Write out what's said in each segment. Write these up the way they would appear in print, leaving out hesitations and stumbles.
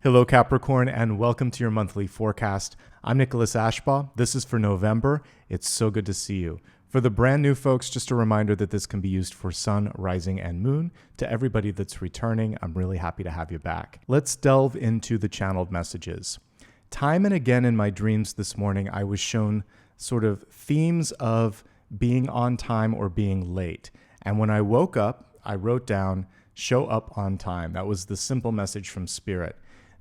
Hello, Capricorn, and welcome to your monthly forecast. I'm Nicholas Ashbaugh. This is for November. It's so good to see you. For the brand new folks, just a reminder that this can be used for sun, rising, and moon. To everybody that's returning, I'm really happy to have you back. Let's delve into the channeled messages. Time and again in my dreams this morning, I was shown sort of themes of being on time or being late. And when I woke up, I wrote down, show up on time. That was the simple message from Spirit.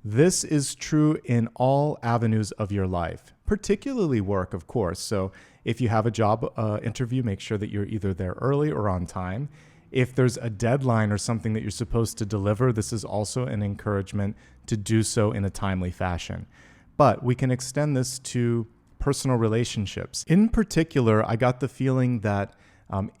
This is true in all avenues of your life, particularly work, of course. So if you have a job interview, make sure that you're either there early or on time. If there's a deadline or something that you're supposed to deliver, this is also an encouragement to do so in a timely fashion. But we can extend this to personal relationships. In particular, I got the feeling that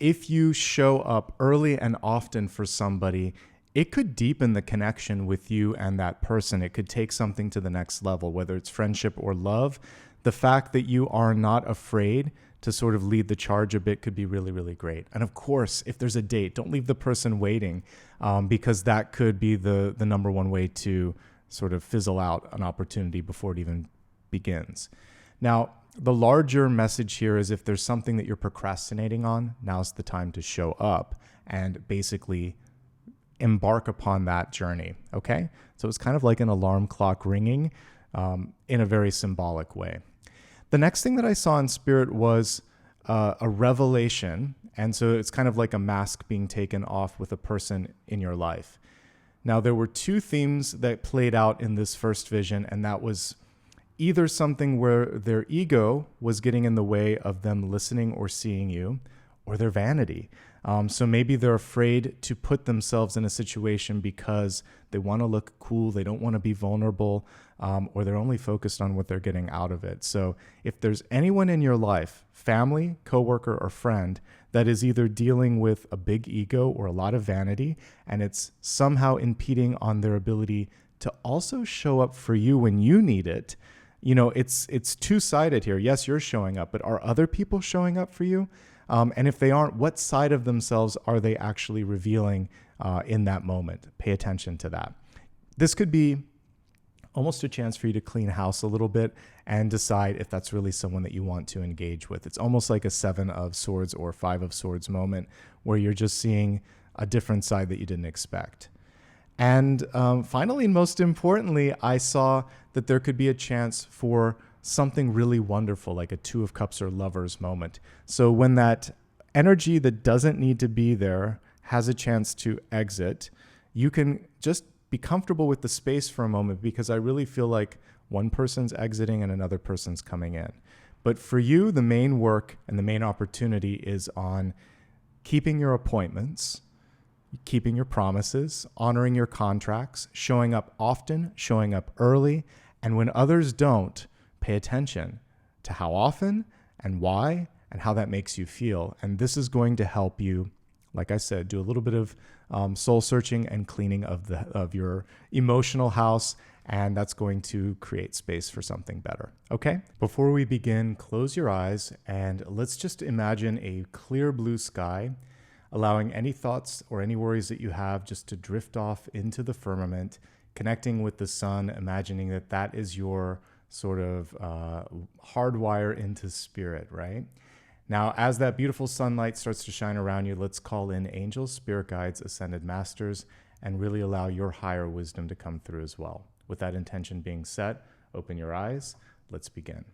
if you show up early and often for somebody, it could deepen the connection with you and that person. It could take something to the next level, whether it's friendship or love. The fact that you are not afraid to sort of lead the charge a bit could be really, really great. And of course, if there's a date, don't leave the person waiting because that could be the number one way to sort of fizzle out an opportunity before it even begins. Now, the larger message here is if there's something that you're procrastinating on, now's the time to show up and basically embark upon that journey, okay? So it's kind of like an alarm clock ringing in a very symbolic way. The next thing that I saw in Spirit was a revelation, and so it's kind of like a mask being taken off with a person in your life. Now, there were two themes that played out in this first vision, and that was either something where their ego was getting in the way of them listening or seeing you, or their vanity. So maybe they're afraid to put themselves in a situation because they want to look cool, they don't want to be vulnerable, or they're only focused on what they're getting out of it. So if there's anyone in your life, family, coworker, or friend, that is either dealing with a big ego or a lot of vanity, and it's somehow impeding on their ability to also show up for you when you need it, you know, it's two-sided here. Yes, you're showing up, but are other people showing up for you? And if they aren't, what side of themselves are they actually revealing in that moment? Pay attention to that. This could be almost a chance for you to clean house a little bit and decide if that's really someone that you want to engage with. It's almost like a 7 of Swords or 5 of Swords moment where you're just seeing a different side that you didn't expect. And finally, and most importantly, I saw that there could be a chance for something really wonderful, like a 2 of Cups or Lovers moment. So when that energy that doesn't need to be there has a chance to exit, you can just be comfortable with the space for a moment, because I really feel like one person's exiting and another person's coming in. But for you, the main work and the main opportunity is on keeping your appointments, keeping your promises, honoring your contracts, showing up often, showing up early, and when others don't, pay attention to how often and why and how that makes you feel. And this is going to help you, like I said, do a little bit of soul searching and cleaning of your emotional house, and that's going to create space for something better. Okay? Before we begin, close your eyes and let's just imagine a clear blue sky, allowing any thoughts or any worries that you have just to drift off into the firmament, connecting with the sun, imagining that that is your sort of hardwire into spirit, right? Now, as that beautiful sunlight starts to shine around you, let's call in angels, spirit guides, ascended masters, and really allow your higher wisdom to come through as well. With that intention being set, open your eyes. Let's begin.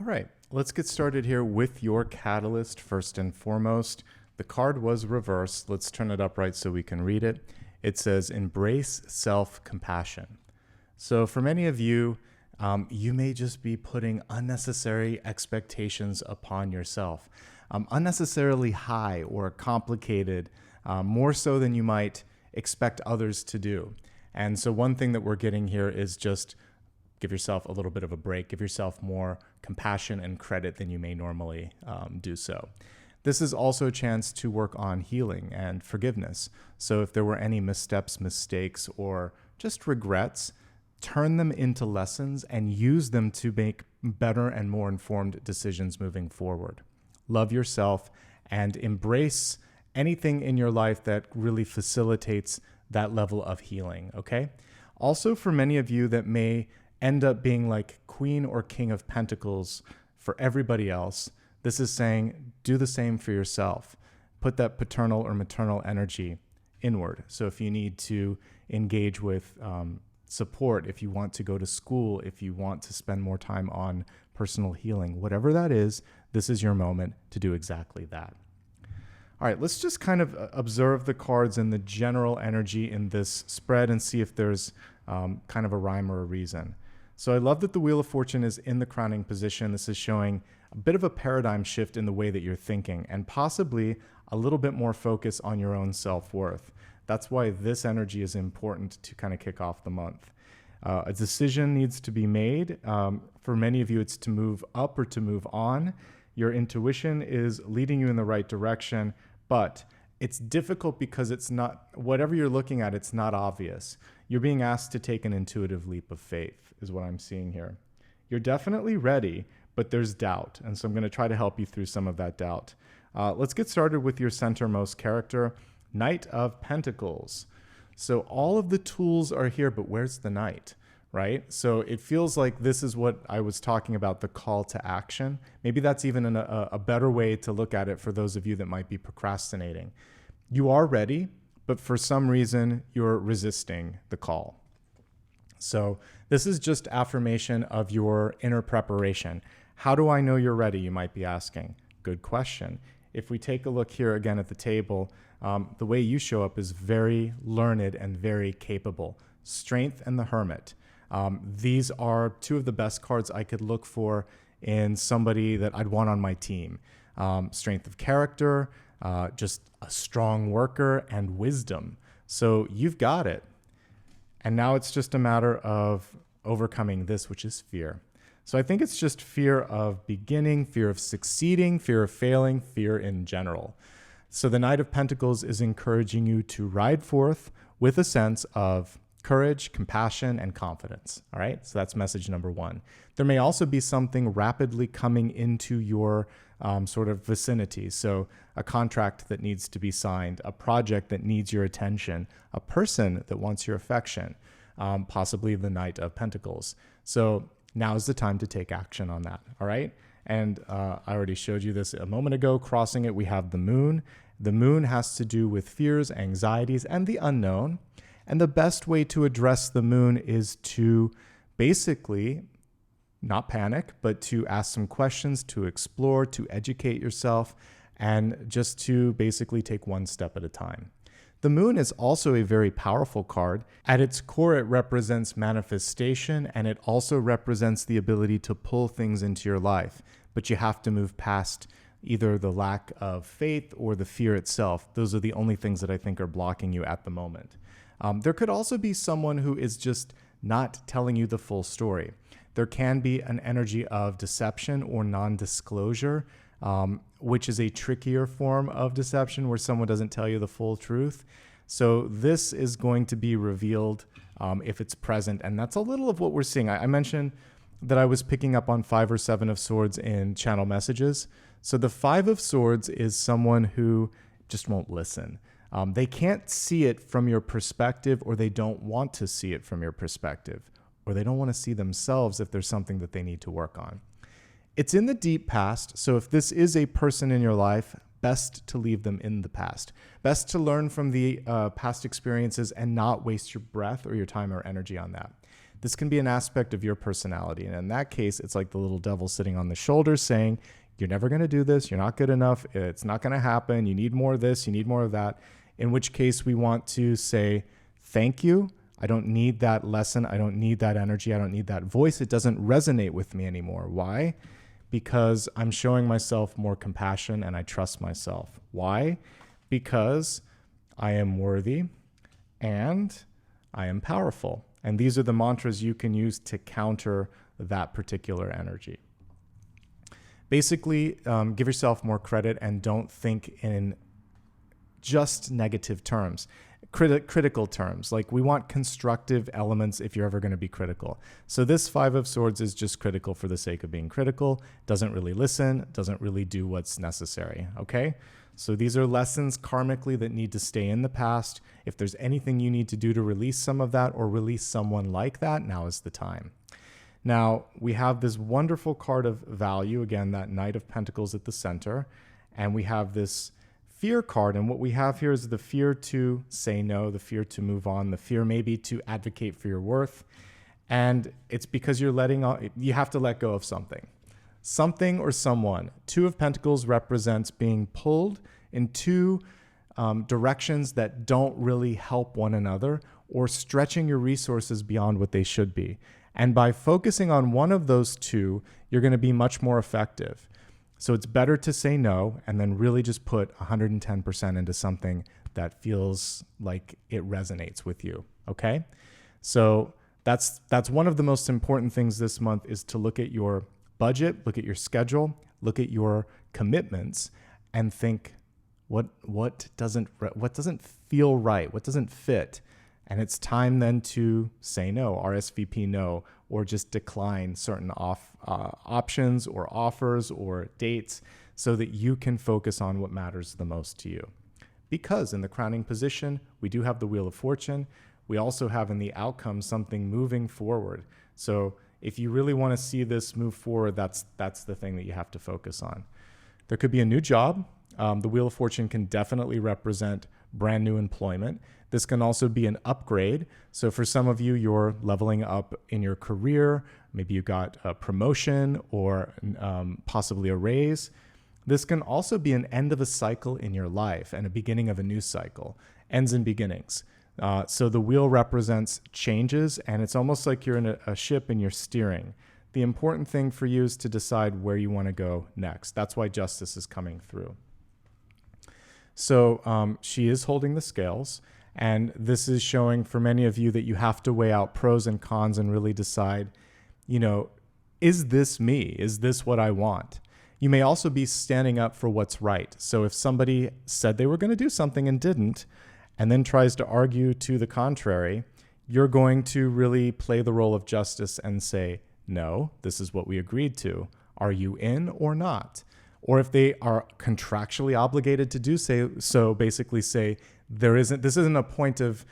right, let's get started here with your catalyst first and foremost. The card was reversed. Let's turn it upright so we can read it. It says, embrace self-compassion. So for many of you, you may just be putting unnecessary expectations upon yourself, unnecessarily high or complicated, more so than you might expect others to do. And so one thing that we're getting here is just give yourself a little bit of a break, give yourself more compassion and credit than you may normally do so. This is also a chance to work on healing and forgiveness. So if there were any missteps, mistakes, or just regrets, turn them into lessons and use them to make better and more informed decisions moving forward. Love yourself and embrace anything in your life that really facilitates that level of healing, okay? Also, for many of you that may end up being like Queen or King of Pentacles for everybody else, this is saying do the same for yourself. Put that paternal or maternal energy inward. So if you need to engage with support, if you want to go to school, if you want to spend more time on personal healing, whatever that is, this is your moment to do exactly that. All right, let's just kind of observe the cards and the general energy in this spread and see if there's kind of a rhyme or a reason. So I love that the Wheel of Fortune is in the crowning position. This is showing a bit of a paradigm shift in the way that you're thinking and possibly a little bit more focus on your own self-worth. That's why this energy is important to kind of kick off the month. A decision needs to be made. For many of you, it's to move up or to move on. Your intuition is leading you in the right direction, but it's difficult because it's not, whatever you're looking at, it's not obvious. You're being asked to take an intuitive leap of faith, is what I'm seeing here. You're definitely ready, but there's doubt. And so I'm going to try to help you through some of that doubt. Let's get started with your centermost character, Knight of Pentacles. So all of the tools are here, but where's the Knight, right? So it feels like this is what I was talking about, the call to action. Maybe that's even a better way to look at it for those of you that might be procrastinating. You are ready, but for some reason you're resisting the call. So this is just affirmation of your inner preparation. How do I know you're ready, you might be asking? Good question. If we take a look here again at the table, the way you show up is very learned and very capable. Strength and the Hermit. These are two of the best cards I could look for in somebody that I'd want on my team. Strength of character, just a strong worker, and wisdom. So you've got it. And now it's just a matter of overcoming this, which is fear. So I think it's just fear of beginning, fear of succeeding, fear of failing, fear in general. So the Knight of Pentacles is encouraging you to ride forth with a sense of courage, compassion, and confidence. All right, so that's message number one. There may also be something rapidly coming into your sort of vicinity. So a contract that needs to be signed, a project that needs your attention, a person that wants your affection, possibly the Knight of Pentacles. So now is the time to take action on that. All right. And I already showed you this a moment ago. Crossing it, we have the Moon. The Moon has to do with fears, anxieties, and the unknown. And the best way to address the Moon is to basically not panic, but to ask some questions, to explore, to educate yourself, and just to basically take one step at a time. The Moon is also a very powerful card. At its core, it represents manifestation, and it also represents the ability to pull things into your life. But you have to move past either the lack of faith or the fear itself. Those are the only things that I think are blocking you at the moment. There could also be someone who is just not telling you the full story. There can be an energy of deception or non-disclosure, which is a trickier form of deception where someone doesn't tell you the full truth. So this is going to be revealed if it's present. And that's a little of what we're seeing. I mentioned that I was picking up on 5 or 7 of Swords in channel messages. So the 5 of Swords is someone who just won't listen. They can't see it from your perspective, or they don't want to see it from your perspective, or they don't want to see themselves if there's something that they need to work on. It's in the deep past, so if this is a person in your life, best to leave them in the past. Best to learn from the past experiences and not waste your breath or your time or energy on that. This can be an aspect of your personality. And in that case, it's like the little devil sitting on the shoulder saying, you're never going to do this. You're not good enough. It's not going to happen. You need more of this. You need more of that. In which case we want to say, thank you. I don't need that lesson. I don't need that energy. I don't need that voice. It doesn't resonate with me anymore. Why? Because I'm showing myself more compassion and I trust myself. Why? Because I am worthy and I am powerful. And these are the mantras you can use to counter that particular energy. Basically, give yourself more credit and don't think in just negative terms. Critical terms. Like, we want constructive elements if you're ever going to be critical. So this Five of Swords is just critical for the sake of being critical, doesn't really listen, doesn't really do what's necessary, okay? So these are lessons karmically that need to stay in the past. If there's anything you need to do to release some of that or release someone like that, now is the time. Now, we have this wonderful card of value, again, that Knight of Pentacles at the center, and we have this fear card, and what we have here is the fear to say no, the fear to move on, the fear maybe to advocate for your worth, and it's because you have to let go of something or someone. Two of Pentacles represents being pulled in two directions that don't really help one another or stretching your resources beyond what they should be. And by focusing on one of those two, you're going to be much more effective. So it's better to say no and then really just put 110% into something that feels like it resonates with you, okay? So that's one of the most important things this month, is to look at your budget, look at your schedule, look at your commitments, and think what doesn't feel right, what doesn't fit. And it's time then to say no, RSVP no, or just decline certain options or offers or dates so that you can focus on what matters the most to you. Because in the crowning position, we do have the Wheel of Fortune. We also have in the outcome something moving forward. So if you really want to see this move forward, that's the thing that you have to focus on. There could be a new job. The Wheel of Fortune can definitely represent brand new employment. This can also be an upgrade. So for some of you, you're leveling up in your career. Maybe you got a promotion or possibly a raise. This can also be an end of a cycle in your life and a beginning of a new cycle. Ends and beginnings. So the wheel represents changes, and it's almost like you're in a ship and you're steering. The important thing for you is to decide where you want to go next. That's why justice is coming through. So she is holding the scales, and this is showing for many of you that you have to weigh out pros and cons and really decide, is this me? Is this what I want? You may also be standing up for what's right. So if somebody said they were going to do something and didn't, and then tries to argue to the contrary, you're going to really play the role of justice and say, no, this is what we agreed to. Are you in or not? Or if they are contractually obligated to do so, basically say, this isn't a point of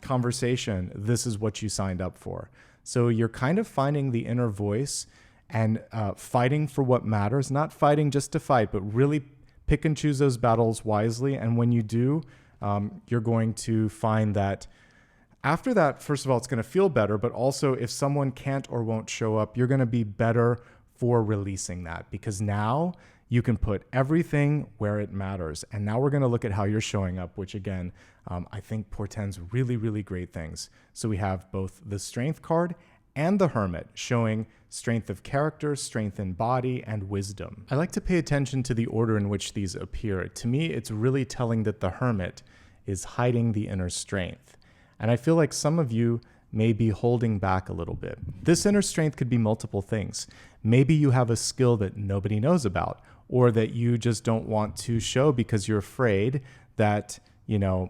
conversation. This is what you signed up for. So you're kind of finding the inner voice and fighting for what matters, not fighting just to fight, but really pick and choose those battles wisely. And when you do, you're going to find that after that, first of all, it's going to feel better, but also if someone can't or won't show up, you're going to be better for releasing that, because now you can put everything where it matters. And now we're going to look at how you're showing up, which again, I think portends really, really great things. So we have both the Strength card and the Hermit, showing strength of character, strength in body, and wisdom. I like to pay attention to the order in which these appear. To me, it's really telling that the Hermit is hiding the inner strength. And I feel like some of you may be holding back a little bit. This inner strength could be multiple things. Maybe you have a skill that nobody knows about, or that you just don't want to show because you're afraid that,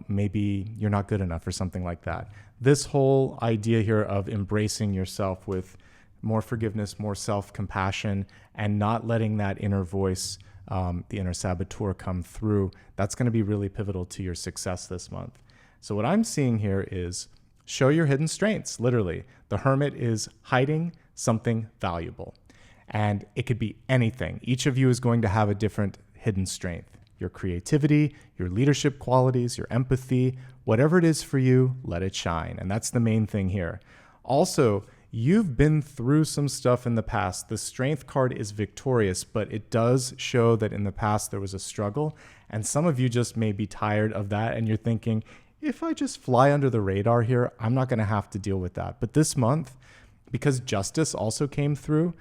maybe you're not good enough or something like that. This whole idea here of embracing yourself with more forgiveness, more self-compassion, and not letting that inner voice, the inner saboteur, come through, that's going to be really pivotal to your success this month. So what I'm seeing here is show your hidden strengths, literally. The Hermit is hiding something valuable, and it could be anything. Each of you is going to have a different hidden strength. Your creativity, your leadership qualities, your empathy, whatever it is for you, let it shine. And that's the main thing here. Also, you've been through some stuff in the past. The Strength card is victorious, but it does show that in the past there was a struggle. And some of you just may be tired of that. And you're thinking, if I just fly under the radar here, I'm not going to have to deal with that. But this month, because justice also came through,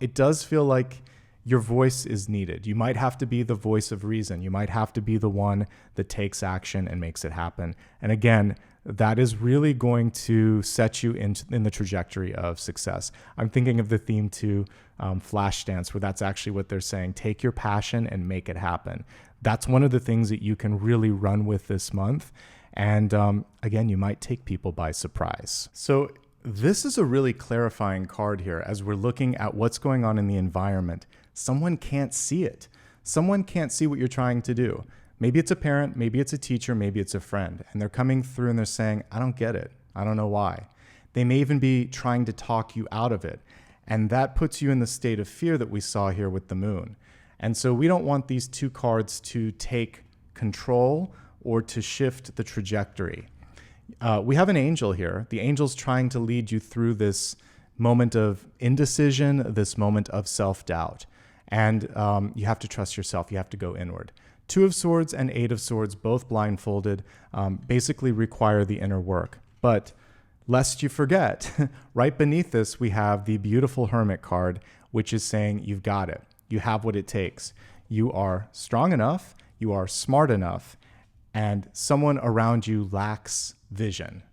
it does feel like your voice is needed. You might have to be the voice of reason. You might have to be the one that takes action and makes it happen. And again, that is really going to set you in the trajectory of success. I'm thinking of the theme to Flashdance, where that's actually what they're saying. Take your passion and make it happen. That's one of the things that you can really run with this month. And again, you might take people by surprise. So this is a really clarifying card here as we're looking at what's going on in the environment. Someone can't see it. Someone can't see what you're trying to do. Maybe it's a parent, maybe it's a teacher, maybe it's a friend. And they're coming through and they're saying, I don't get it. I don't know why. They may even be trying to talk you out of it. And that puts you in the state of fear that we saw here with the moon. And so we don't want these two cards to take control or to shift the trajectory. We have an angel here. The angel's trying to lead you through this moment of indecision, this moment of self-doubt. And you have to trust yourself. You have to go inward. Two of Swords and Eight of Swords, both blindfolded, basically require the inner work. But lest you forget, right beneath this, we have the beautiful Hermit card, which is saying you've got it. You have what it takes. You are strong enough. You are smart enough. And someone around you lacks vision.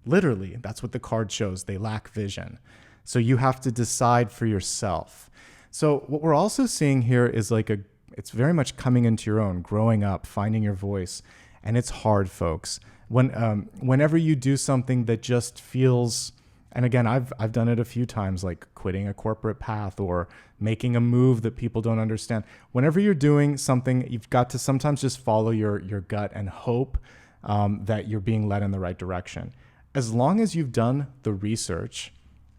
Literally, that's what the card shows. They lack vision. So you have to decide for yourself. So what we're also seeing here is it's very much coming into your own, growing up, finding your voice. And it's hard, folks. Whenever you do something that just feels, and again, I've done it a few times, like quitting a corporate path or making a move that people don't understand. Whenever you're doing something, you've got to sometimes just follow your gut and hope that you're being led in the right direction. As long as you've done the research,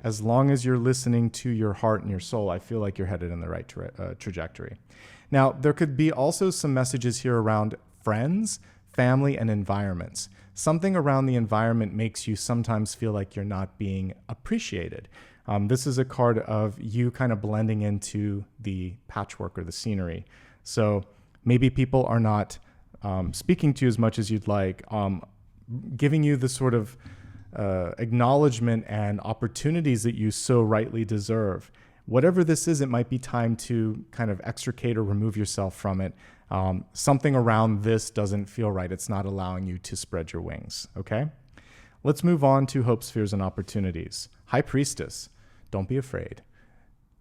as long as you're listening to your heart and your soul, I feel like you're headed in the right trajectory. Now, there could be also some messages here around friends, family, and environments. Something around the environment makes you sometimes feel like you're not being appreciated. This is a card of you kind of blending into the patchwork or the scenery. So maybe people are not speaking to you as much as you'd like, giving you the sort of acknowledgement and opportunities that you so rightly deserve. Whatever this is, it might be time to kind of extricate or remove yourself from it. Something around this doesn't feel right. It's not allowing you to spread your wings, okay? Let's move on to hopes, fears, and opportunities. High Priestess, don't be afraid.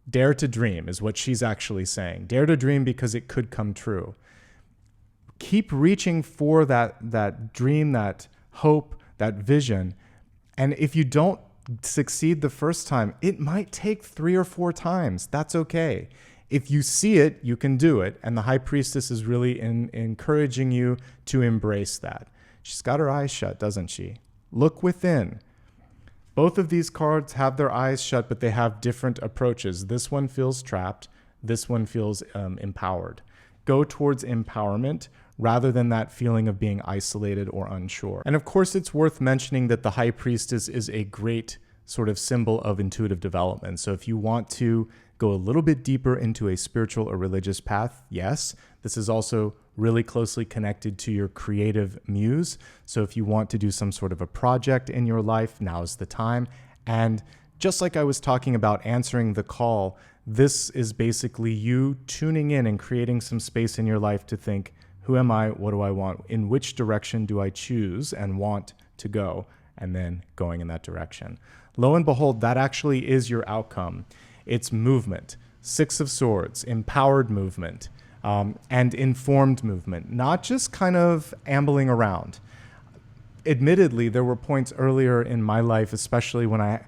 Dare to dream is what she's actually saying. Dare to dream because it could come true. Keep reaching for that dream, that hope, that vision. And if you don't succeed the first time, it might take 3 or 4 times. That's okay. If you see it, you can do it. And the High Priestess is really encouraging you to embrace that. She's got her eyes shut, doesn't she? Look within. Both of these cards have their eyes shut, but they have different approaches. This one feels trapped. This one feels empowered. Go towards empowerment rather than that feeling of being isolated or unsure. And of course, it's worth mentioning that the High Priestess is a great sort of symbol of intuitive development. So if you want to go a little bit deeper into a spiritual or religious path, yes, this is also really closely connected to your creative muse. So if you want to do some sort of a project in your life, now's the time. And just like I was talking about answering the call, this is basically you tuning in and creating some space in your life to think, who am I? What do I want? In which direction do I choose and want to go? And then going in that direction. Lo and behold, that actually is your outcome. It's movement. 6 of Swords, empowered movement, and informed movement, not just kind of ambling around. Admittedly, there were points earlier in my life, especially when I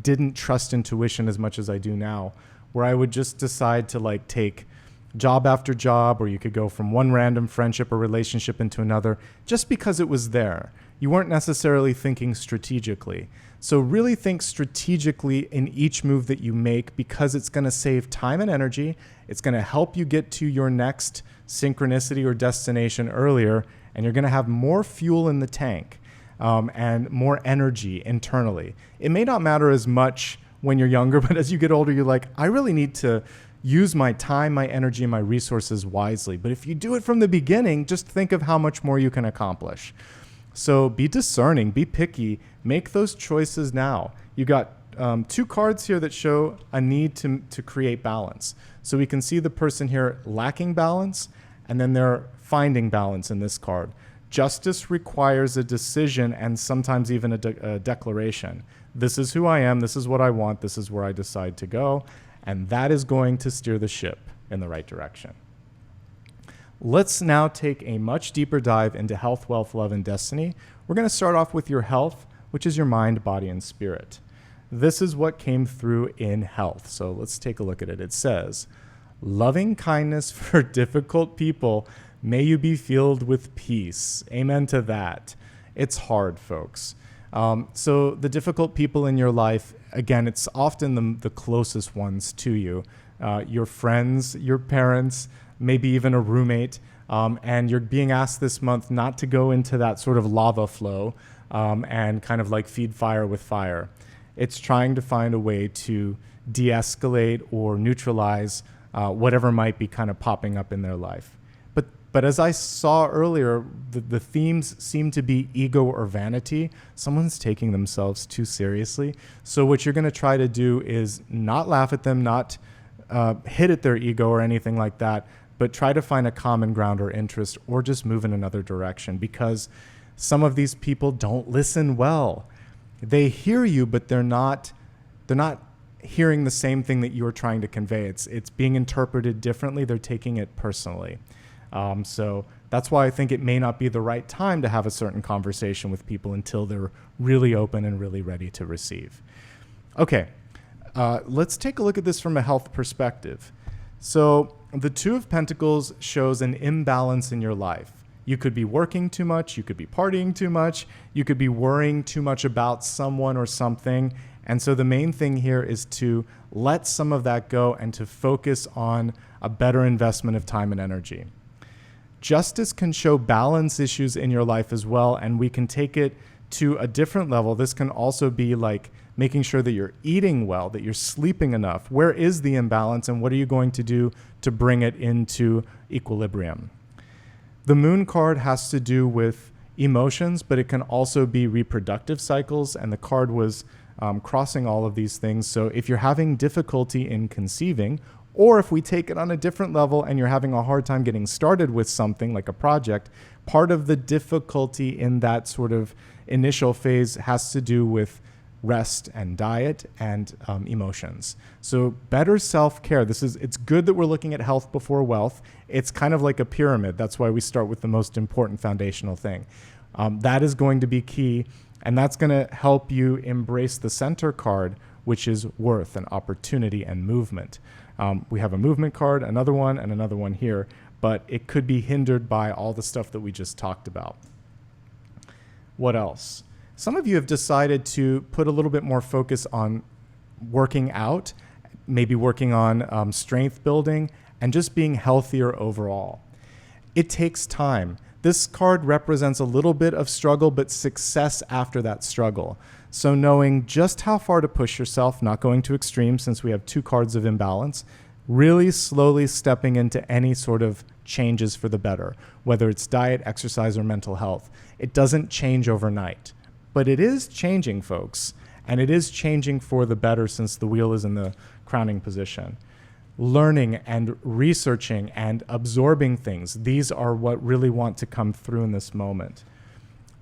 didn't trust intuition as much as I do now, where I would just decide to take job after job, or you could go from one random friendship or relationship into another just because it was there. You weren't necessarily thinking strategically. So really think strategically in each move that you make, because it's going to save time and energy. It's going to help you get to your next synchronicity or destination earlier, and you're going to have more fuel in the tank. and more energy internally. It may not matter as much when you're younger, but as you get older, you're like, I really need to use my time, my energy, and my resources wisely. But if you do it from the beginning, just think of how much more you can accomplish. So be discerning, be picky, make those choices now. You got 2 cards here that show a need to create balance. So we can see the person here lacking balance, and then they're finding balance in this card. Justice requires a decision and sometimes even a declaration. This is who I am, this is what I want, this is where I decide to go, and that is going to steer the ship in the right direction. Let's now take a much deeper dive into health, wealth, love, and destiny. We're going to start off with your health, which is your mind, body, and spirit. This is what came through in health. So let's take a look at it. It says, loving kindness for difficult people, may you be filled with peace. Amen to that. It's hard, folks. So the difficult people in your life, again, it's often the closest ones to you. Your friends, your parents, maybe even a roommate, and you're being asked this month not to go into that sort of lava flow and kind of like feed fire with fire. It's trying to find a way to de-escalate or neutralize whatever might be kind of popping up in their life. But as I saw earlier, the themes seem to be ego or vanity. Someone's taking themselves too seriously. So what you're going to try to do is not laugh at them, not hit at their ego or anything like that, but try to find a common ground or interest, or just move in another direction, because some of these people don't listen well. They hear you, but they're not hearing the same thing that you are trying to convey. It's being interpreted differently. They're taking it personally. So that's why I think it may not be the right time to have a certain conversation with people until they're really open and really ready to receive. Okay, let's take a look at this from a health perspective. So the Two of Pentacles shows an imbalance in your life. You could be working too much, you could be partying too much, you could be worrying too much about someone or something. And so the main thing here is to let some of that go and to focus on a better investment of time and energy. Justice can show balance issues in your life as well, and we can take it to a different level. This can also be like making sure that you're eating well, that you're sleeping enough. Where is the imbalance, and what are you going to do to bring it into equilibrium? The Moon card has to do with emotions, but it can also be reproductive cycles, and the card was crossing all of these things. So if you're having difficulty in conceiving, or if we take it on a different level and you're having a hard time getting started with something like a project, part of the difficulty in that sort of initial phase has to do with rest and diet and emotions. So better self-care. It's good that we're looking at health before wealth. It's kind of like a pyramid. That's why we start with the most important foundational thing. That is going to be key, and that's going to help you embrace the center card, which is worth and opportunity and movement. We have a movement card, another one, and another one here, but it could be hindered by all the stuff that we just talked about. What else? Some of you have decided to put a little bit more focus on working out, maybe working on strength building, and just being healthier overall. It takes time. This card represents a little bit of struggle, but success after that struggle. So knowing just how far to push yourself, not going to extreme since we have 2 cards of imbalance, really slowly stepping into any sort of changes for the better, whether it's diet, exercise, or mental health. It doesn't change overnight, but it is changing, folks, and it is changing for the better since the wheel is in the crowning position. Learning and researching and absorbing things, these are what really want to come through in this moment.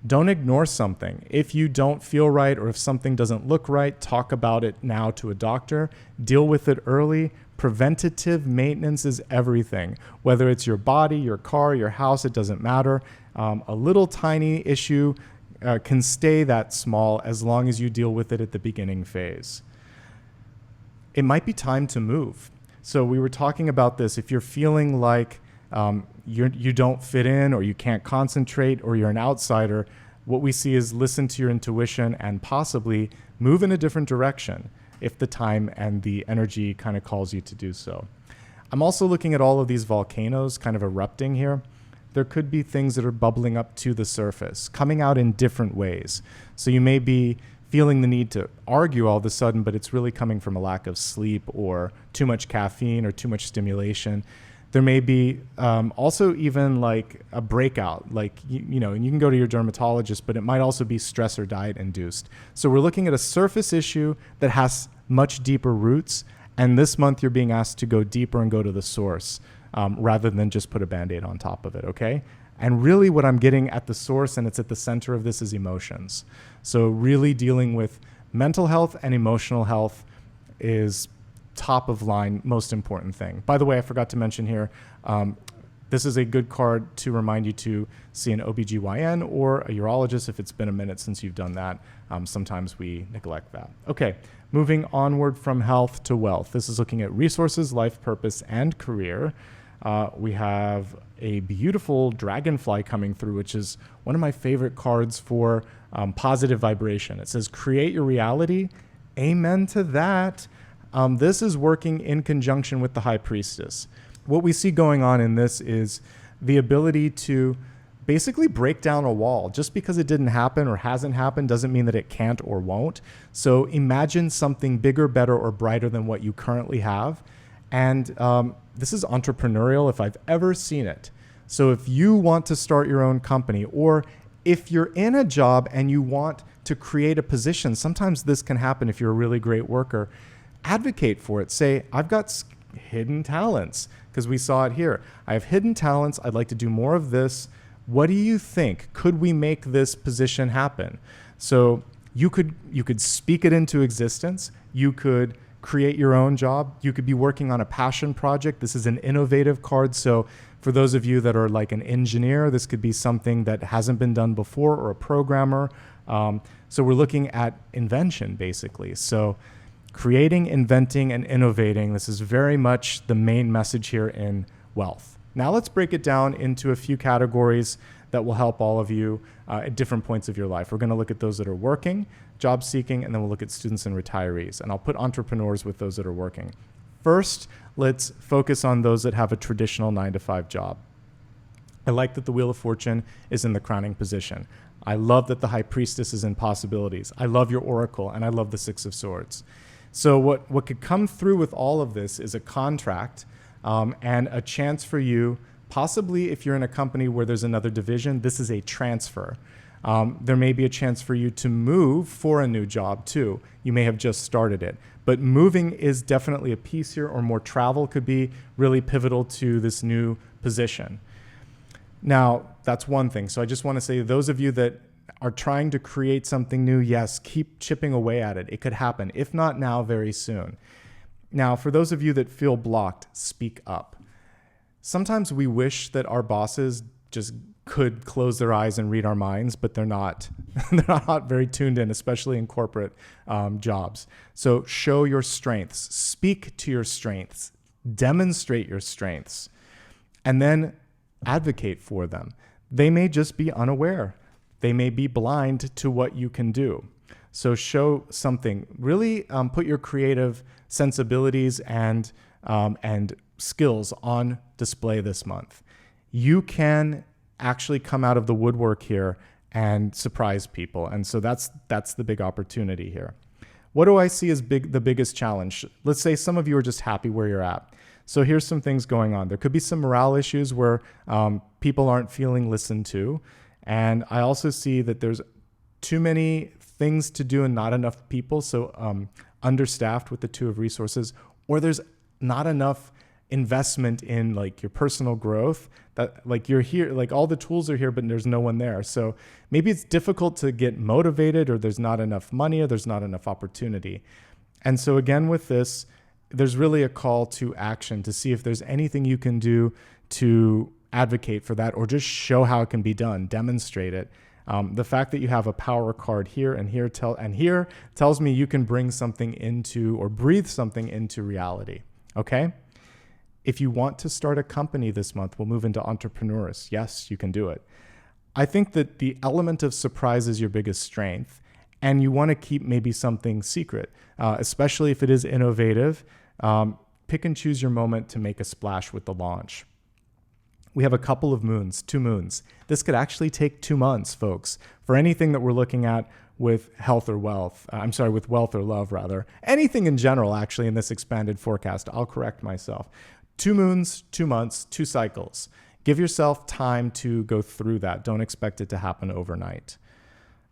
Don't ignore something. If you don't feel right or if something doesn't look right, talk about it now to a doctor. Deal with it early. Preventative maintenance is everything. Whether it's your body, your car, your house, it doesn't matter. A little tiny issue can stay that small as long as you deal with it at the beginning phase. It might be time to move. So we were talking about this. If you're feeling like you don't fit in, or you can't concentrate, or you're an outsider, what we see is listen to your intuition and possibly move in a different direction if the time and the energy kind of calls you to do so. I'm also looking at all of these volcanoes kind of erupting here. there could be things that are bubbling up to the surface, coming out in different ways. So you may be feeling the need to argue all of a sudden, but it's really coming from a lack of sleep or too much caffeine or too much stimulation. There may be also even like a breakout, like, you know, and you can go to your dermatologist, but it might also be stress or diet induced. So we're looking at a surface issue that has much deeper roots. And this month you're being asked to go deeper and go to the source rather than just put a Band-Aid on top of it, okay? And really what I'm getting at the source, and it's at the center of this, is emotions. So really dealing with mental health and emotional health is top of line, most important thing. By the way, I forgot to mention here, this is a good card to remind you to see an OBGYN or a urologist if it's been a minute since you've done that. Sometimes we neglect that. Okay, moving onward from health to wealth. This is looking at resources, life purpose, and career. We have a beautiful dragonfly coming through, which is one of my favorite cards for positive vibration. It says, create your reality. Amen to that. This is working in conjunction with the High Priestess. What we see going on in this is the ability to basically break down a wall. Just because it didn't happen or hasn't happened doesn't mean that it can't or won't. So imagine something bigger, better, or brighter than what you currently have. And this is entrepreneurial if I've ever seen it. So if you want to start your own company, or if you're in a job and you want to create a position, sometimes this can happen if you're a really great worker. Advocate for it. Say, I've got hidden talents, because we saw it here. I have hidden talents. I'd like to do more of this. What do you think? Could we make this position happen? So you could speak it into existence. You could create your own job. You could be working on a passion project. This is an innovative card. So for those of you that are like an engineer, this could be something that hasn't been done before, or a programmer. So we're looking at invention, basically. So creating, inventing, and innovating. This is very much the main message here in wealth. Now let's break it down into a few categories that will help all of you at different points of your life. We're going to look at those that are working, job seeking, and then we'll look at students and retirees. And I'll put entrepreneurs with those that are working. First, let's focus on those that have a traditional 9-to-5 job. I like that the Wheel of Fortune is in the crowning position. I love that the High Priestess is in possibilities. I love your Oracle, and I love the Six of Swords. So what could come through with all of this is a contract and a chance for you, possibly if you're in a company where there's another division, this is a transfer. There may be a chance for you to move for a new job too. You may have just started it. But moving is definitely a piece here, or more travel could be really pivotal to this new position. Now, that's one thing. So I just want to say, those of you that are trying to create something new, yes, keep chipping away at it. It could happen. If not now, very soon. Now, for those of you that feel blocked, speak up. Sometimes we wish that our bosses just could close their eyes and read our minds, but they're not. They're not very tuned in, especially in corporate jobs. So show your strengths. Speak to your strengths. Demonstrate your strengths. And then advocate for them. They may just be unaware. They may be blind to what you can do. So show something. Really put your creative sensibilities and skills on display this month. You can actually come out of the woodwork here and surprise people. And so that's the big opportunity here. What do I see as the biggest challenge? Let's say some of you are just happy where you're at. So here's some things going on. There could be some morale issues where people aren't feeling listened to. And I also see that there's too many things to do and not enough people. So understaffed with the Two of Resources, or there's not enough investment in like your personal growth, that like you're here, like all the tools are here, but there's no one there. So maybe it's difficult to get motivated, or there's not enough money, or there's not enough opportunity. And so again, with this, there's really a call to action to see if there's anything you can do to advocate for that, or just show how it can be done, demonstrate it. The fact that you have a power card here and here tells me you can bring something into, or breathe something into reality. Okay? If you want to start a company this month, we'll move into entrepreneurs. Yes, you can do it. I think that the element of surprise is your biggest strength, and you want to keep maybe something secret, especially if it is innovative. Pick and choose your moment to make a splash with the launch. we have a couple of moons, 2 moons. This could actually take 2 months, folks, for anything that we're looking at with health or wealth. With wealth or love, rather. Anything in general, actually, in this expanded forecast. I'll correct myself. 2 moons, 2 months, 2 cycles. Give yourself time to go through that. Don't expect it to happen overnight.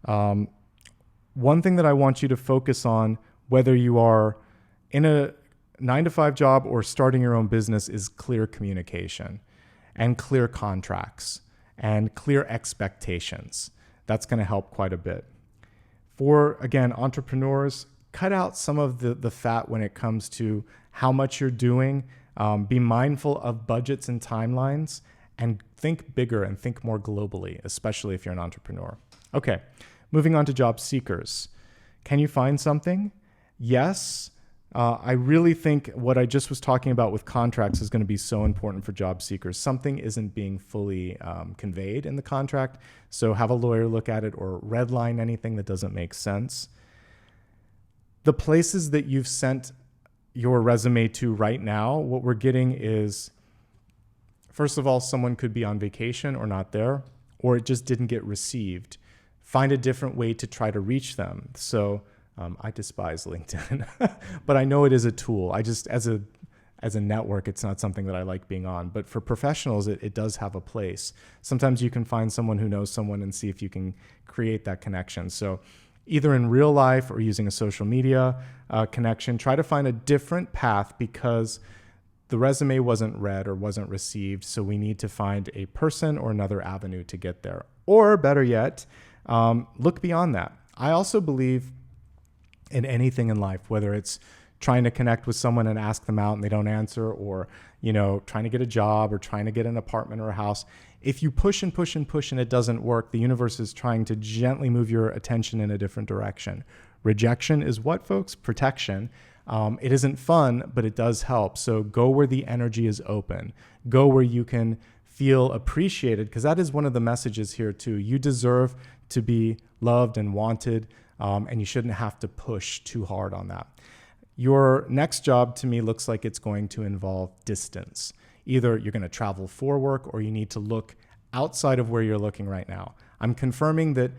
One thing that I want you to focus on, whether you are in a 9-to-5 job or starting your own business, is clear communication and clear contracts and clear expectations. That's going to help quite a bit. For, again, entrepreneurs, cut out some of the fat when it comes to how much you're doing. Be mindful of budgets and timelines, and think bigger and think more globally, especially if you're an entrepreneur. Okay, moving on to job seekers. Can you find something? Yes. I really think what I just was talking about with contracts is going to be so important for job seekers. Something isn't being fully conveyed in the contract, so have a lawyer look at it or redline anything that doesn't make sense. The places that you've sent your resume to right now, what we're getting is, first of all, someone could be on vacation or not there, or it just didn't get received. Find a different way to try to reach them. So I despise LinkedIn, but I know it is a tool. I just, as a network, it's not something that I like being on. But for professionals, it does have a place. Sometimes you can find someone who knows someone and see if you can create that connection. So either in real life or using a social media connection, try to find a different path, because the resume wasn't read or wasn't received. So we need to find a person or another avenue to get there. Or better yet, look beyond that. I also believe in anything in life, whether it's trying to connect with someone and ask them out and they don't answer, or, trying to get a job or trying to get an apartment or a house. If you push and push and push and it doesn't work, the universe is trying to gently move your attention in a different direction. Rejection is what, folks? Protection. It isn't fun, but it does help. So go where the energy is open. Go where you can feel appreciated, because that is one of the messages here too. You deserve to be loved and wanted, and you shouldn't have to push too hard on that. Your next job to me looks like it's going to involve distance. Either you're going to travel for work, or you need to look outside of where you're looking right now. I'm confirming that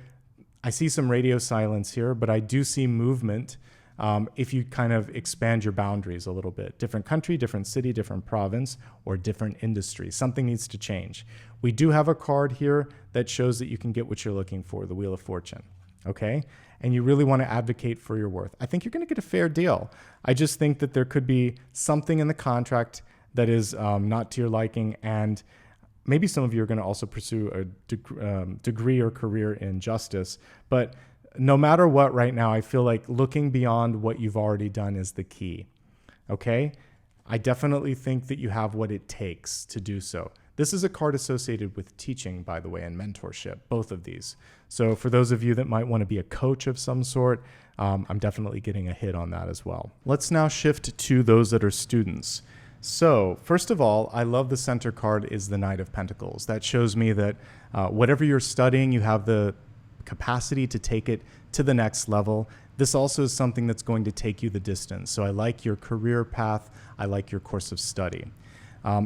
I see some radio silence here, but I do see movement if you kind of expand your boundaries a little bit. Different country, different city, different province, or different industry. Something needs to change. We do have a card here that shows that you can get what you're looking for, the Wheel of Fortune. Okay? And you really want to advocate for your worth. I think you're going to get a fair deal. I just think that there could be something in the contract that is not to your liking, and maybe some of you are going to also pursue a degree or career in justice. But no matter what right now, I feel like looking beyond what you've already done is the key. Okay? I definitely think that you have what it takes to do so. This is a card associated with teaching, by the way, and mentorship, both of these. So for those of you that might want to be a coach of some sort, I'm definitely getting a hit on that as well. Let's now shift to those that are students. So first of all, I love the center card is the Knight of Pentacles. That shows me that whatever you're studying, you have the capacity to take it to the next level. This also is something that's going to take you the distance. So I like your career path. I like your course of study.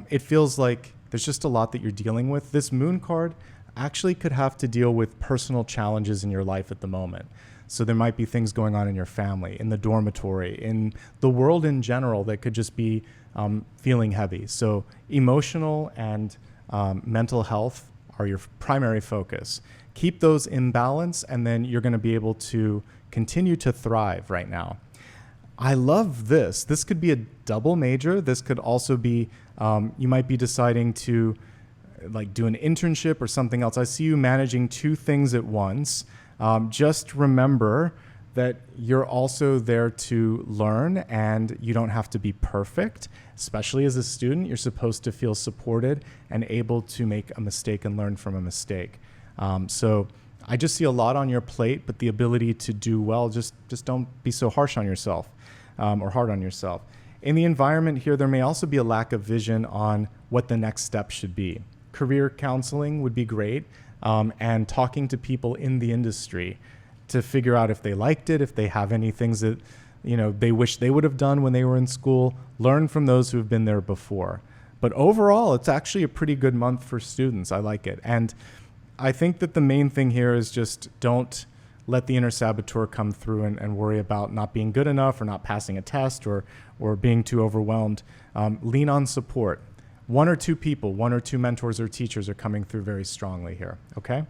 It feels like there's just a lot that you're dealing with. This Moon card actually could have to deal with personal challenges in your life at the moment. So there might be things going on in your family, in the dormitory, in the world in general that could just be feeling heavy. So emotional and mental health are your primary focus. Keep those in balance, and then you're going to be able to continue to thrive right now. I love this. This could be a double major. This could also be, you might be deciding to do an internship or something else. I see you managing 2 things at once. Just remember that you're also there to learn, and you don't have to be perfect. Especially as a student, you're supposed to feel supported and able to make a mistake and learn from a mistake. So I just see a lot on your plate, but the ability to do well, just don't be so harsh on yourself or hard on yourself. In the environment here, there may also be a lack of vision on what the next step should be. Career counseling would be great, and talking to people in the industry to figure out if they liked it, if they have any things that they wish they would have done when they were in school. Learn from those who have been there before. But overall, it's actually a pretty good month for students. I like it. And I think that the main thing here is just don't let the inner saboteur come through and worry about not being good enough or not passing a test or being too overwhelmed. Lean on support. One or two people, one or two mentors or teachers are coming through very strongly here, okay?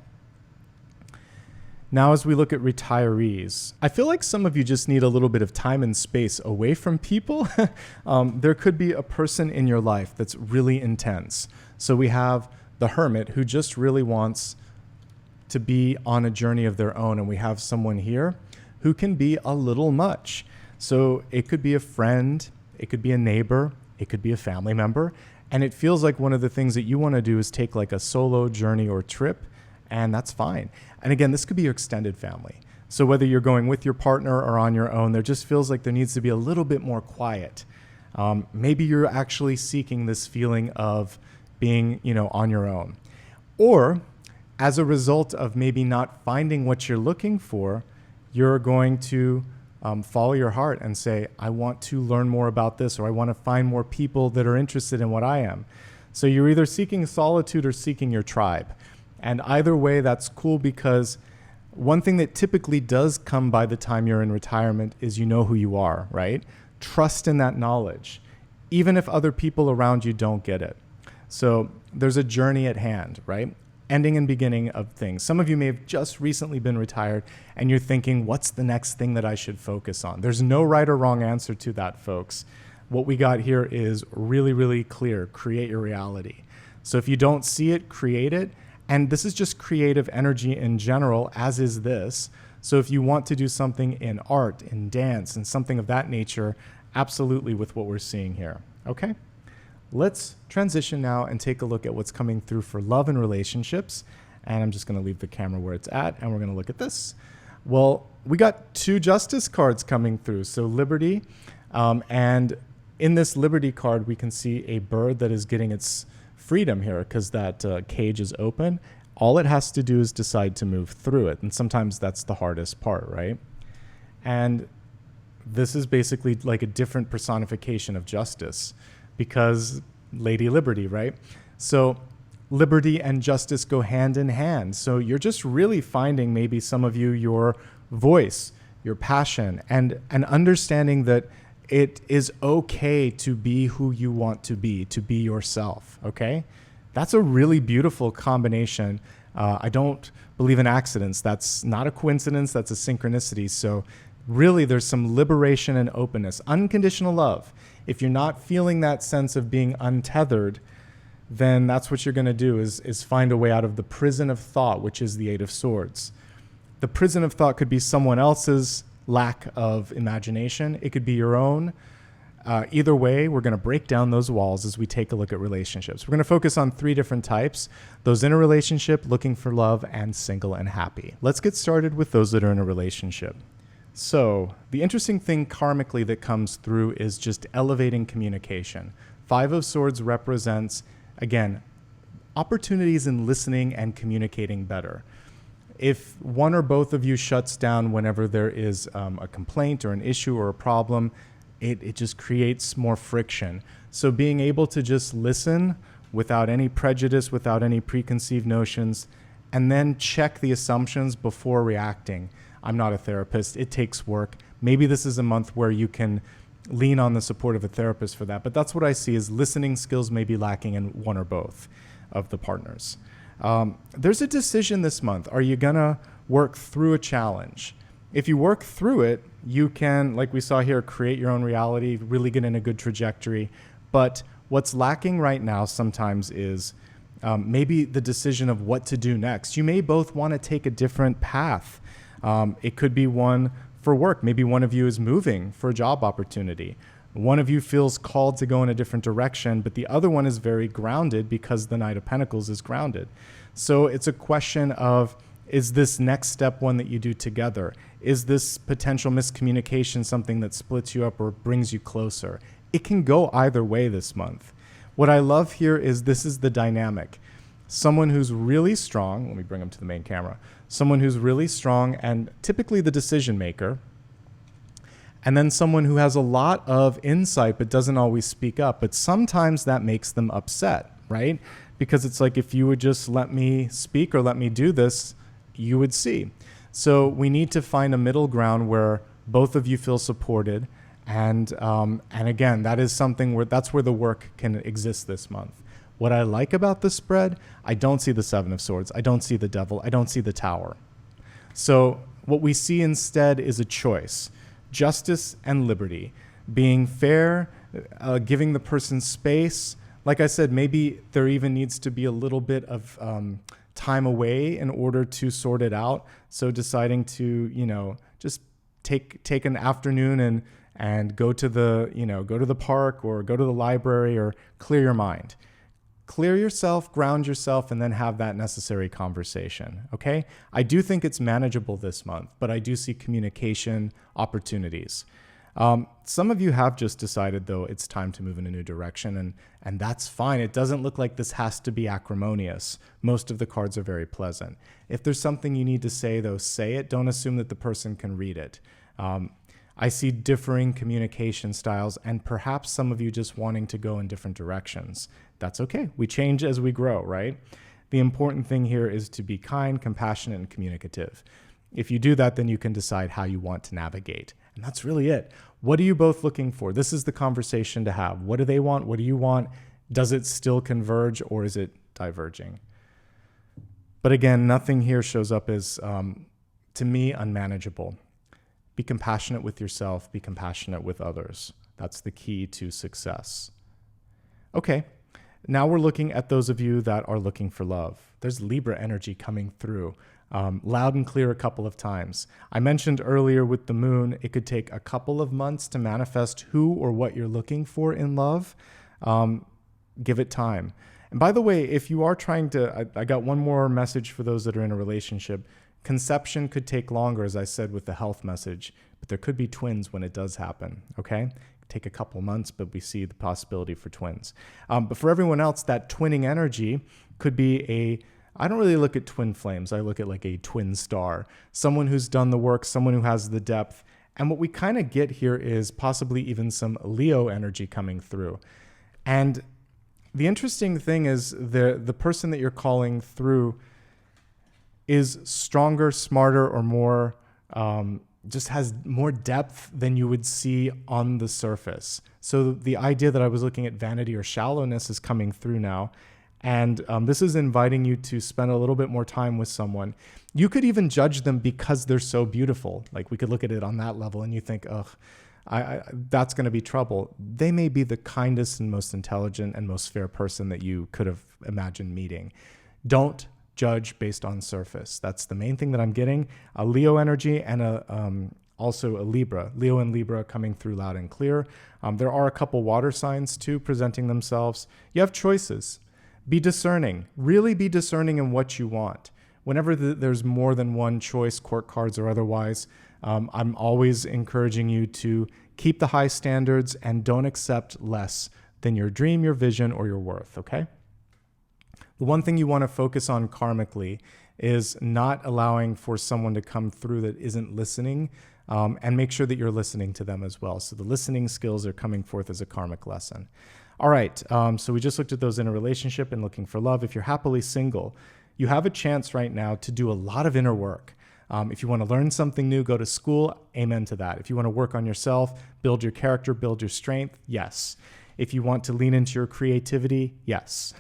Now, as we look at retirees, I feel like some of you just need a little bit of time and space away from people. There could be a person in your life that's really intense. So we have the hermit who just really wants to be on a journey of their own. And we have someone here who can be a little much. So it could be a friend, it could be a neighbor, it could be a family member. And it feels like one of the things that you want to do is take like a solo journey or trip, and that's fine. And again, this could be your extended family. So whether you're going with your partner or on your own, there just feels like there needs to be a little bit more quiet. Maybe you're actually seeking this feeling of being, on your own. Or as a result of maybe not finding what you're looking for, you're going to follow your heart and say, I want to learn more about this, or I want to find more people that are interested in what I am. So you're either seeking solitude or seeking your tribe. And either way, that's cool, because one thing that typically does come by the time you're in retirement is you know who you are, right? Trust in that knowledge, even if other people around you don't get it. So there's a journey at hand, right? Ending and beginning of things. Some of you may have just recently been retired and you're thinking, what's the next thing that I should focus on? There's no right or wrong answer to that, folks. What we got here is really, really clear. Create your reality. So if you don't see it, create it. And this is just creative energy in general, as is this. So if you want to do something in art, in dance, and something of that nature, absolutely with what we're seeing here. Okay? Let's transition now and take a look at what's coming through for love and relationships. And I'm just going to leave the camera where it's at, and we're going to look at this. Well, we got two Justice cards coming through. So Liberty, and in this Liberty card, we can see a bird that is getting its freedom here because that cage is open. All it has to do is decide to move through it. And sometimes that's the hardest part, right? And this is basically like a different personification of justice, because Lady Liberty, right? So liberty and justice go hand in hand. So you're just really finding, maybe some of you, your voice, your passion, and an understanding that it is okay to be who you want to be yourself, okay? That's a really beautiful combination. I don't believe in accidents. That's not a coincidence, that's a synchronicity. So really there's some liberation and openness, unconditional love. If you're not feeling that sense of being untethered, then that's what you're going to do is find a way out of the prison of thought, which is the Eight of Swords. The prison of thought could be someone else's lack of imagination. It could be your own. Either way, we're going to break down those walls as we take a look at relationships. We're going to focus on three different types: those in a relationship, looking for love, and single and happy. Let's get started with those that are in a relationship. So the interesting thing karmically that comes through is just elevating communication. Five of Swords represents, again, opportunities in listening and communicating better. If one or both of you shuts down whenever there is a complaint or an issue or a problem, it just creates more friction. So being able to just listen without any prejudice, without any preconceived notions, and then check the assumptions before reacting. I'm not a therapist. It takes work. Maybe this is a month where you can lean on the support of a therapist for that. But that's what I see, is listening skills may be lacking in one or both of the partners. There's a decision this month. Are you going to work through a challenge? If you work through it, you can, like we saw here, create your own reality, really get in a good trajectory. But what's lacking right now sometimes is maybe the decision of what to do next. You may both want to take a different path. It could be one for work. Maybe one of you is moving for a job opportunity. One of you feels called to go in a different direction, but the other one is very grounded because the Knight of Pentacles is grounded. So it's a question of, is this next step one that you do together? Is this potential miscommunication something that splits you up or brings you closer? It can go either way this month. What I love here is this is the dynamic. Someone who's really strong, let me bring them to the main camera, someone who's really strong and typically the decision maker, And then someone who has a lot of insight but doesn't always speak up. But sometimes that makes them upset, right? Because it's like, if you would just let me speak or let me do this, you would see. So we need to find a middle ground where both of you feel supported. And again, that is something that's where the work can exist this month. What I like about the spread, I don't see the Seven of Swords. I don't see the Devil. I don't see the Tower. So what we see instead is a choice. Justice and liberty. Being fair, giving the person space. Like I said, maybe there even needs to be a little bit of time away in order to sort it out. So deciding to, just take an afternoon and go to the park or go to the library or clear your mind. Clear yourself, ground yourself, and then have that necessary conversation, okay? I do think it's manageable this month, but I do see communication opportunities. Some of you have just decided, though, it's time to move in a new direction, and that's fine. It doesn't look like this has to be acrimonious. Most of the cards are very pleasant. If there's something you need to say, though, say it. Don't assume that the person can read it. I see differing communication styles, and perhaps some of you just wanting to go in different directions. That's okay. We change as we grow, right? The important thing here is to be kind, compassionate, and communicative. If you do that, then you can decide how you want to navigate. And that's really it. What are you both looking for? This is the conversation to have. What do they want? What do you want? Does it still converge, or is it diverging? But again, nothing here shows up as, to me, unmanageable. Be compassionate with yourself. Be compassionate with others. That's the key to success. Okay. Now we're looking at those of you that are looking for love. There's Libra energy coming through, loud and clear a couple of times. I mentioned earlier with the moon, it could take a couple of months to manifest who or what you're looking for in love. Give it time. And by the way, if you are trying to, I got one more message for those that are in a relationship. Conception could take longer, as I said with the health message, but there could be twins when it does happen, okay? Take a couple months, but we see the possibility for twins. But for everyone else, that twinning energy could be I don't really look at twin flames. I look at like a twin star, someone who's done the work, someone who has the depth. And what we kind of get here is possibly even some Leo energy coming through. And the interesting thing is the person that you're calling through is stronger, smarter, or more just has more depth than you would see on the surface. So the idea that I was looking at vanity or shallowness is coming through now. And this is inviting you to spend a little bit more time with someone. You could even judge them because they're so beautiful. Like, we could look at it on that level and you think, ugh, that's going to be trouble. They may be the kindest and most intelligent and most fair person that you could have imagined meeting. Don't judge based on surface. That's the main thing that I'm getting. A Leo energy and also a Libra. Leo and Libra coming through loud and clear. There are a couple water signs too presenting themselves. You have choices. Be discerning. Really be discerning in what you want. Whenever there's more than one choice, court cards or otherwise, I'm always encouraging you to keep the high standards and don't accept less than your dream, your vision, or your worth, okay? The one thing you want to focus on karmically is not allowing for someone to come through that isn't listening, and make sure that you're listening to them as well. So the listening skills are coming forth as a karmic lesson. All right, so we just looked at those in a relationship and looking for love. If you're happily single, you have a chance right now to do a lot of inner work. If you want to learn something new, go to school, amen to that. If you want to work on yourself, build your character, build your strength, yes. If you want to lean into your creativity, yes.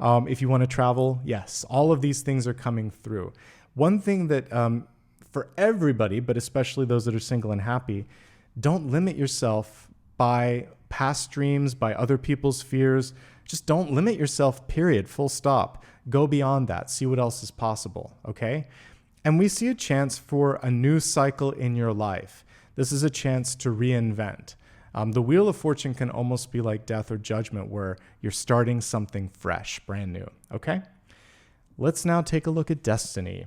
If you want to travel, yes. All of these things are coming through. One thing that for everybody, but especially those that are single and happy, don't limit yourself by past dreams, by other people's fears. Just don't limit yourself, period, full stop. Go beyond that. See what else is possible, okay? And we see a chance for a new cycle in your life. This is a chance to reinvent. The Wheel of Fortune can almost be like death or judgment, where you're starting something fresh, brand new, okay? Let's now take a look at destiny.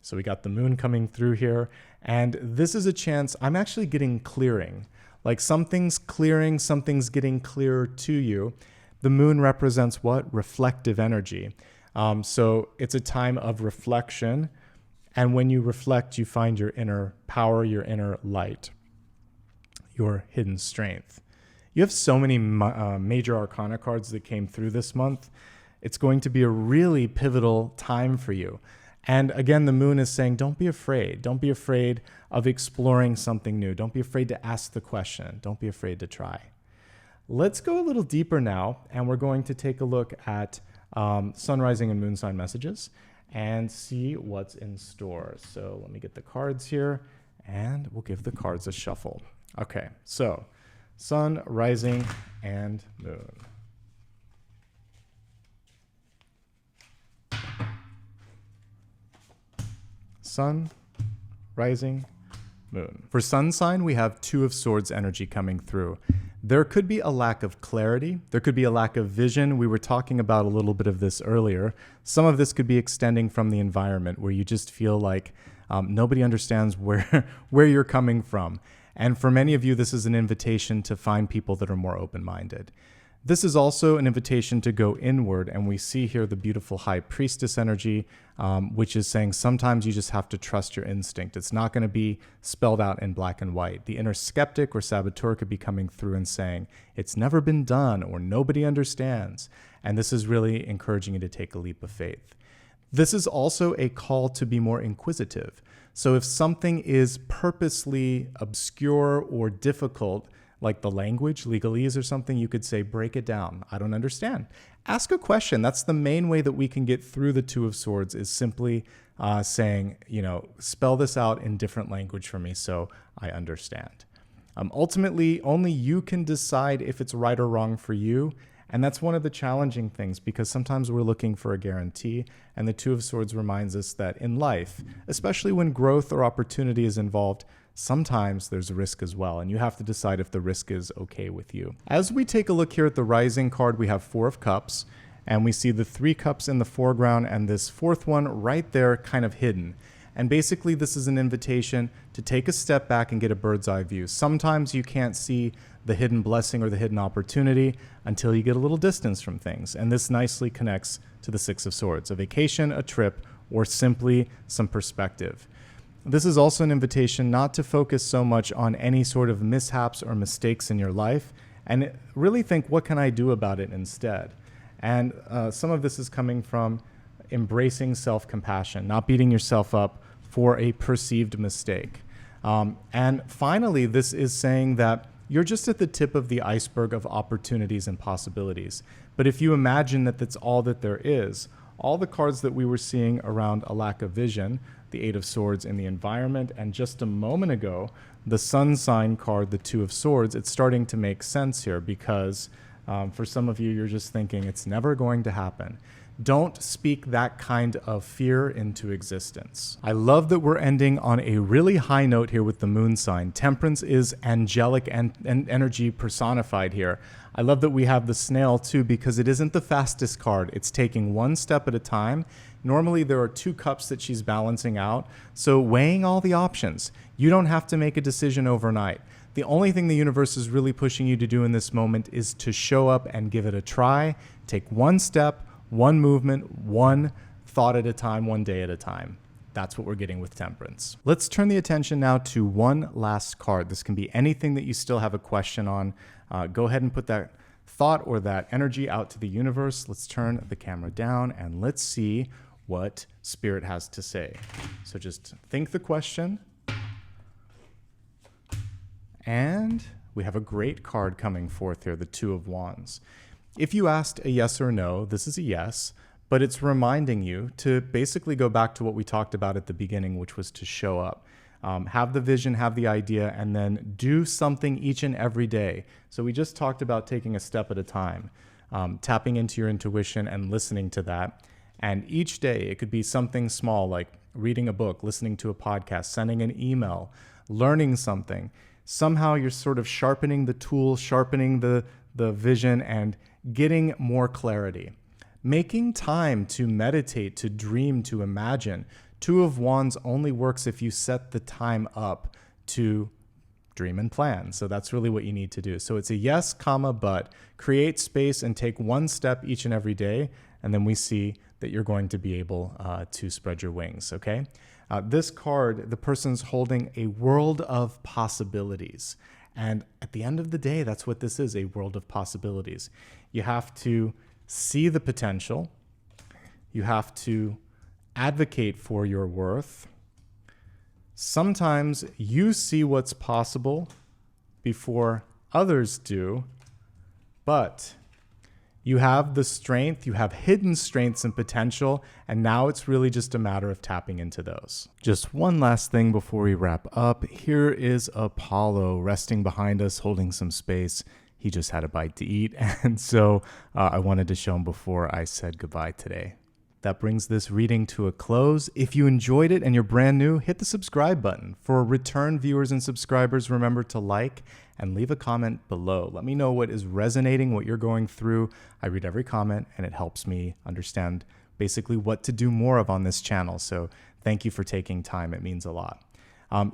So we got the moon coming through here, and this is a chance. I'm actually getting clearing. Like, something's clearing, something's getting clearer to you. The moon represents what? Reflective energy. So it's a time of reflection, and when you reflect, you find your inner power, your inner light. your hidden strength. You have so many major arcana cards that came through this month. It's going to be a really pivotal time for you. And again, the moon is saying, don't be afraid. Don't be afraid of exploring something new. Don't be afraid to ask the question. Don't be afraid to try. Let's go a little deeper now, and we're going to take a look at sun, rising, and moon sign messages and see what's in store. So let me get the cards here, and we'll give the cards a shuffle. Okay, so sun, rising, and moon. Sun, rising, moon. For sun sign, we have Two of Swords energy coming through. There could be a lack of clarity. There could be a lack of vision. We were talking about a little bit of this earlier. Some of this could be extending from the environment where you just feel like nobody understands where you're coming from. And for many of you, this is an invitation to find people that are more open-minded. This is also an invitation to go inward, and we see here the beautiful High Priestess energy, which is saying sometimes you just have to trust your instinct. It's not going to be spelled out in black and white. The inner skeptic or saboteur could be coming through and saying, it's never been done, or nobody understands. And this is really encouraging you to take a leap of faith. This is also a call to be more inquisitive. So if something is purposely obscure or difficult, like the language, legalese or something, you could say, break it down. I don't understand. Ask a question. That's the main way that we can get through the Two of Swords, is simply saying, spell this out in different language for me so I understand. Ultimately, only you can decide if it's right or wrong for you. And that's one of the challenging things, because sometimes we're looking for a guarantee. And the Two of Swords reminds us that in life, especially when growth or opportunity is involved, sometimes there's a risk as well, and you have to decide if the risk is okay with you. As we take a look here at the Rising card, we have Four of Cups, and we see the Three Cups in the foreground and this fourth one right there kind of hidden. And basically this is an invitation to take a step back and get a bird's eye view. Sometimes you can't see the hidden blessing or the hidden opportunity until you get a little distance from things. And this nicely connects to the Six of Swords, a vacation, a trip, or simply some perspective. This is also an invitation not to focus so much on any sort of mishaps or mistakes in your life, and really think, what can I do about it instead? And some of this is coming from embracing self-compassion, not beating yourself up for a perceived mistake. And finally, this is saying that you're just at the tip of the iceberg of opportunities and possibilities. But if you imagine that that's all that there is, all the cards that we were seeing around a lack of vision, the Eight of Swords in the environment, and just a moment ago, the Sun sign card, the Two of Swords, it's starting to make sense here, because for some of you, you're just thinking it's never going to happen. Don't speak that kind of fear into existence. I love that we're ending on a really high note here with the moon sign. Temperance is angelic and energy personified here. I love that we have the snail too, because it isn't the fastest card. It's taking one step at a time. Normally there are two cups that she's balancing out. So weighing all the options. You don't have to make a decision overnight. The only thing the universe is really pushing you to do in this moment is to show up and give it a try. Take one step, one movement, one thought at a time, one day at a time. That's what we're getting with Temperance. Let's turn the attention now to one last card. This can be anything that you still have a question on. Go ahead and put that thought or that energy out to the universe. Let's turn the camera down and let's see what Spirit has to say. So just think the question. And we have a great card coming forth here, the Two of Wands. If you asked a yes or no, this is a yes, but it's reminding you to basically go back to what we talked about at the beginning, which was to show up. Have the vision, have the idea, and then do something each and every day. So we just talked about taking a step at a time, tapping into your intuition and listening to that. And each day, it could be something small like reading a book, listening to a podcast, sending an email, learning something. Somehow you're sort of sharpening the tool, sharpening the vision, and getting more clarity. Making time to meditate, to dream, to imagine. Two of Wands only works if you set the time up to dream and plan. So that's really what you need to do. So it's a yes, comma, but. Create space and take one step each and every day, and then we see that you're going to be able to spread your wings, okay? This card, the person's holding a world of possibilities. And at the end of the day, that's what this is, a world of possibilities. You have to see the potential. You have to advocate for your worth. Sometimes you see what's possible before others do, but you have the strength, you have hidden strengths and potential, and now it's really just a matter of tapping into those. Just one last thing before we wrap up. Here is Apollo resting behind us, holding some space. He just had a bite to eat, and so I wanted to show him before I said goodbye today. That brings this reading to a close. If you enjoyed it and you're brand new, hit the subscribe button. For return viewers and subscribers, remember to like and leave a comment below. Let me know what is resonating, what you're going through. I read every comment and it helps me understand basically what to do more of on this channel. So thank you for taking time. It means a lot.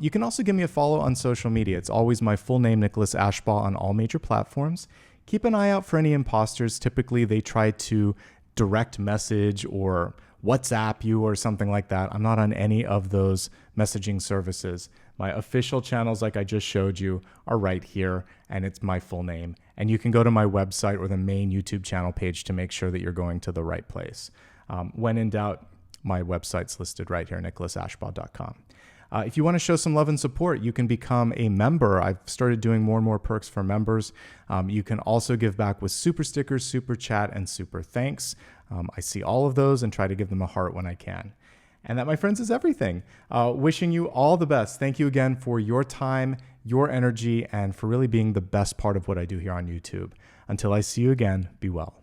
You can also give me a follow on social media. It's always my full name, Nicholas Ashbaugh, on all major platforms. Keep an eye out for any imposters. Typically, they try to direct message or WhatsApp you or something like that. I'm not on any of those messaging services. My official channels, like I just showed you, are right here, and it's my full name. And you can go to my website or the main YouTube channel page to make sure that you're going to the right place. When in doubt, my website's listed right here, nicholasashbaugh.com. If you want to show some love and support, you can become a member. I've started doing more and more perks for members. You can also give back with super stickers, super chat, and super thanks. I see all of those and try to give them a heart when I can. And that, my friends, is everything. Wishing you all the best. Thank you again for your time, your energy, and for really being the best part of what I do here on YouTube. Until I see you again, be well.